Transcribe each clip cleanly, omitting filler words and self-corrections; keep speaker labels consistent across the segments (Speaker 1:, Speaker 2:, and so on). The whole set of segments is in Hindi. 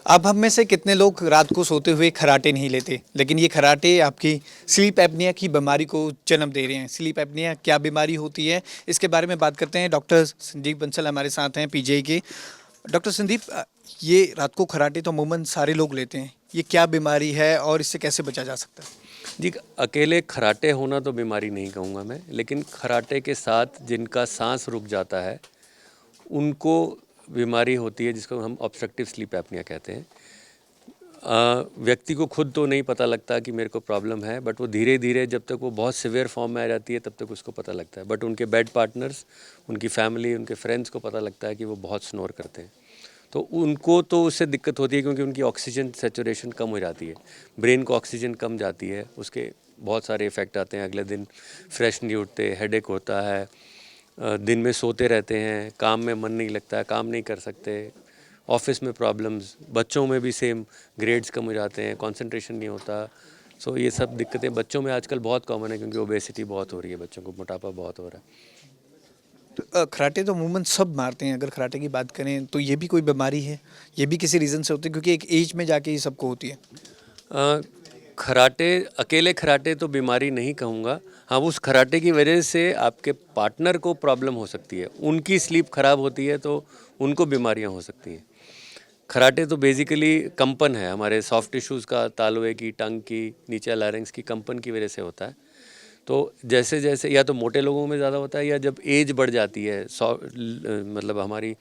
Speaker 1: अब हम में से कितने लोग रात को सोते हुए खर्राटे नहीं लेते, लेकिन ये खर्राटे आपकी स्लीप एपनिया की बीमारी को जन्म दे रहे हैं। स्लीप एपनिया क्या बीमारी होती है, इसके बारे में बात करते हैं। डॉक्टर संदीप बंसल हमारे साथ हैं, पीजीआई के। डॉक्टर संदीप, ये रात को खर्राटे तो अमूमन सारे लोग लेते हैं, ये क्या बीमारी है और इससे कैसे बचा जा सकता है?
Speaker 2: जी, अकेले खर्राटे होना तो बीमारी नहीं कहूँगा मैं, लेकिन खर्राटे के साथ जिनका सांस रुक जाता है उनको बीमारी होती है, जिसको हम ऑब्स्ट्रक्टिव स्लीप एपनिया कहते हैं। व्यक्ति को खुद तो नहीं पता लगता कि मेरे को प्रॉब्लम है, बट वो धीरे धीरे जब तक वो बहुत सिवियर फॉर्म में आ जाती है तब तक उसको पता लगता है। बट उनके बेड पार्टनर्स, उनकी फैमिली, उनके फ्रेंड्स को पता लगता है कि वो बहुत स्नोर करते हैं, तो उनको तो उससे दिक्कत होती है क्योंकि उनकी ऑक्सीजन सैचुरेशन कम हो जाती है, ब्रेन को ऑक्सीजन कम जाती है, उसके बहुत सारे इफ़ेक्ट आते हैं। अगले दिन फ्रेश नहीं उठते, हेडेक होता है, दिन में सोते रहते हैं, काम में मन नहीं लगता है, काम नहीं कर सकते, ऑफिस में प्रॉब्लम्स, बच्चों में भी सेम, ग्रेड्स कम हो जाते हैं, कंसंट्रेशन नहीं होता। सो ये सब दिक्कतें बच्चों में आजकल बहुत कॉमन है क्योंकि ओबेसिटी बहुत हो रही है, बच्चों को मोटापा बहुत हो रहा है।
Speaker 1: तो खर्राटे तो अमूमन सब मारते हैं। अगर खर्राटे की बात करें तो ये भी कोई बीमारी है, ये भी किसी रीज़न से होती है, क्योंकि एक एज में जाके ये सबको होती है।
Speaker 2: अ, खर्राटे, अकेले खर्राटे तो बीमारी नहीं कहूँगा। हाँ, उस खर्राटे की वजह से आपके पार्टनर को प्रॉब्लम हो सकती है, उनकी स्लीप खराब होती है तो उनको बीमारियाँ हो सकती हैं। खर्राटे तो बेसिकली कंपन है, हमारे सॉफ्ट टिश्यूज़ का, तालुए की, टंग की, नीचे लैरिंक्स की कंपन की वजह से होता है। तो जैसे जैसे या तो मोटे लोगों में ज़्यादा होता है, या जब एज बढ़ जाती है, मतलब हमारी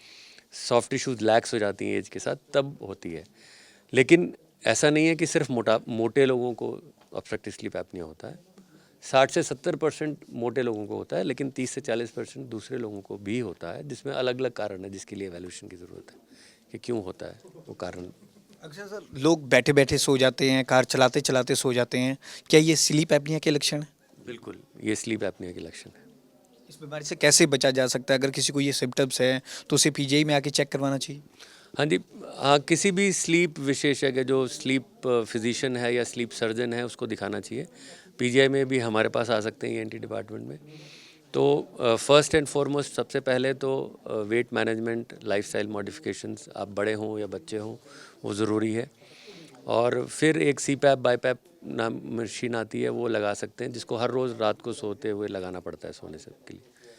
Speaker 2: सॉफ्ट टिश्यूज़ लैक्स हो जाती हैं एज के साथ, तब होती है। लेकिन ऐसा नहीं है कि सिर्फ मोटे लोगों को ऑब्स्ट्रक्टिव स्लीप एपनिया होता है। 60 से 70% मोटे लोगों को होता है, लेकिन 30 से 40% दूसरे लोगों को भी होता है, जिसमें अलग अलग कारण है, जिसके लिए एवोल्यूशन की ज़रूरत है कि क्यों होता है वो कारण।
Speaker 1: अक्सर सर लोग बैठे बैठे सो जाते हैं, कार चलाते चलाते सो जाते हैं, क्या ये स्लीप एपनिया के लक्षण है?
Speaker 2: बिल्कुल, ये स्लीप एपनिया के लक्षण है।
Speaker 1: इस बीमारी से कैसे बचा जा सकता है? अगर किसी को ये सिम्टम्स है तो उसे पीजीआई में आके चेक करवाना चाहिए।
Speaker 2: हाँ जी, हाँ, किसी भी स्लीप विशेषज्ञ, जो स्लीप फिजिशियन है या स्लीप सर्जन है, उसको दिखाना चाहिए। पीजीआई में भी हमारे पास आ सकते हैं ईएनटी डिपार्टमेंट में। तो फर्स्ट एंड फॉरमोस्ट सबसे पहले तो वेट मैनेजमेंट, लाइफस्टाइल मॉडिफिकेशंस, आप बड़े हों या बच्चे हों, वो ज़रूरी है। और फिर एक सीपैप बाईपैप नाम मशीन आती है, वो लगा सकते हैं, जिसको हर रोज़ रात को सोते हुए लगाना पड़ता है सोने से के लिए।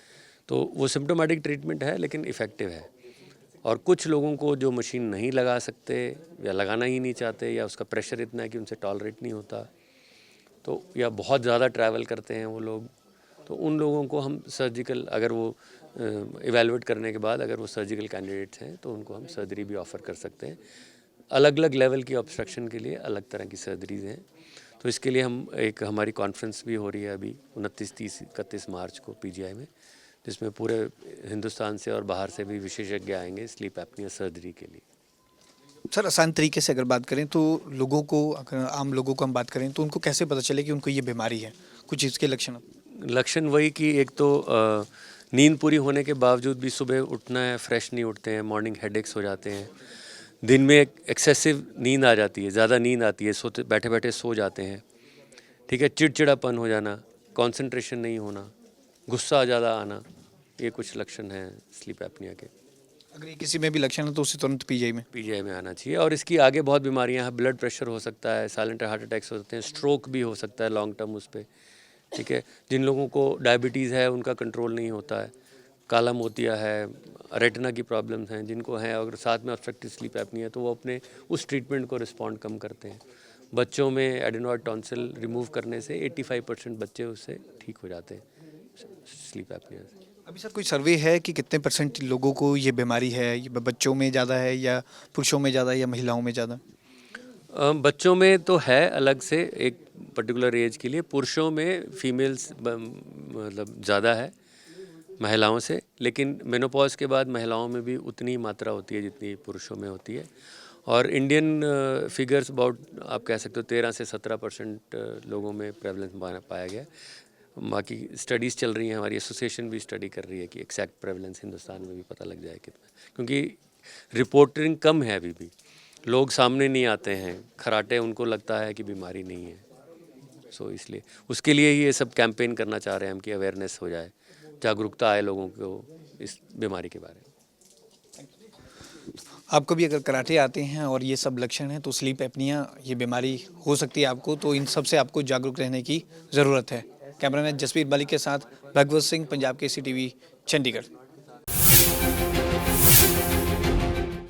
Speaker 2: तो वो सिम्टोमेटिक ट्रीटमेंट है लेकिन इफ़ेक्टिव है। और कुछ लोगों को जो मशीन नहीं लगा सकते या लगाना ही नहीं चाहते, या उसका प्रेशर इतना है कि उनसे टॉलरेट नहीं होता, तो या बहुत ज़्यादा ट्रैवल करते हैं वो लोग, तो उन लोगों को हम सर्जिकल, अगर वो इवैल्यूएट करने के बाद अगर वो सर्जिकल कैंडिडेट्स हैं तो उनको हम सर्जरी भी ऑफ़र कर सकते हैं। अलग अलग लेवल की ऑब्स्ट्रक्शन के लिए अलग तरह की सर्जरीज़ हैं। तो इसके लिए हम एक, हमारी कॉन्फ्रेंस भी हो रही है अभी 29, 30, 31 मार्च को पीजीआई में, जिसमें पूरे हिंदुस्तान से और बाहर से भी विशेषज्ञ आएंगे स्लीप एपनिया सर्जरी के लिए।
Speaker 1: सर आसान तरीके से अगर बात करें तो लोगों को, अगर आम लोगों को हम बात करें तो उनको कैसे पता चले कि उनको ये बीमारी है, कुछ इसके लक्षण?
Speaker 2: लक्षण वही कि एक तो नींद पूरी होने के बावजूद भी सुबह उठना है, फ्रेश नहीं उठते हैं, मॉर्निंग हेडेक्स हो जाते हैं, दिन में एक्सेसिव नींद आ जाती है, ज़्यादा नींद आती है, सोते बैठे बैठे सो जाते हैं, ठीक है, चिड़चिड़ापन हो जाना, कंसंट्रेशन नहीं होना, गुस्सा ज़्यादा आना, ये कुछ लक्षण हैं स्लीप एपनिया के।
Speaker 1: अगर ये किसी में भी लक्षण है तो उसे तुरंत पीजीआई में।
Speaker 2: पीजीआई में आना चाहिए। और इसकी आगे बहुत बीमारियां हैं, ब्लड प्रेशर हो सकता है, साइलेंट हार्ट अटैक्स हो सकते हैं, स्ट्रोक भी हो सकता है लॉन्ग टर्म उस पर, ठीक है। जिन लोगों को डायबिटीज़ है उनका कंट्रोल नहीं होता है, काला मोतिया है, रेटिना की प्रॉब्लम्स हैं जिनको हैं, अगर साथ में ऑब्स्ट्रक्टिव स्लीप एपनी है तो वो अपने उस ट्रीटमेंट को रिस्पॉन्ड कम करते हैं। बच्चों में एडेनोइड टॉन्सिल रिमूव करने से 85% बच्चे उससे ठीक हो जाते हैं स्लीप एपनिया से।
Speaker 1: अभी सर कोई सर्वे है कि कितने परसेंट लोगों को ये बीमारी है? ये बच्चों में ज़्यादा है या पुरुषों में ज़्यादा या महिलाओं में ज़्यादा?
Speaker 2: बच्चों में तो है अलग से एक पर्टिकुलर एज के लिए, पुरुषों में फीमेल्स मतलब ज़्यादा है महिलाओं से, लेकिन मेनोपॉज के बाद महिलाओं में भी उतनी मात्रा होती है जितनी पुरुषों में होती है। और इंडियन फिगर्स अबाउट, आप कह सकते हो 13 से 17% लोगों में प्रेवलेंस पाया गया है। बाकी स्टडीज़ चल रही हैं, हमारी एसोसिएशन भी स्टडी कर रही है कि एक्जैक्ट प्रेवलेंस हिंदुस्तान में भी पता लग जाए कितना, क्योंकि रिपोर्टिंग कम है अभी भी, लोग सामने नहीं आते हैं, खर्राटे उनको लगता है कि बीमारी नहीं है। सो इसलिए उसके लिए ही ये सब कैंपेन करना चाह रहे हैं हम कि अवेयरनेस हो जाए, जागरूकता आए लोगों को इस बीमारी के बारे में।
Speaker 1: आपको भी अगर कराटे आते हैं और ये सब लक्षण हैं तो स्लीप एपनिया ये बीमारी हो सकती है आपको, तो इन सब से आपको जागरूक रहने की ज़रूरत है। कैमरामैन जसवीर बाली के साथ भगवत सिंह, पंजाब केसरी टीवी, चंडीगढ़।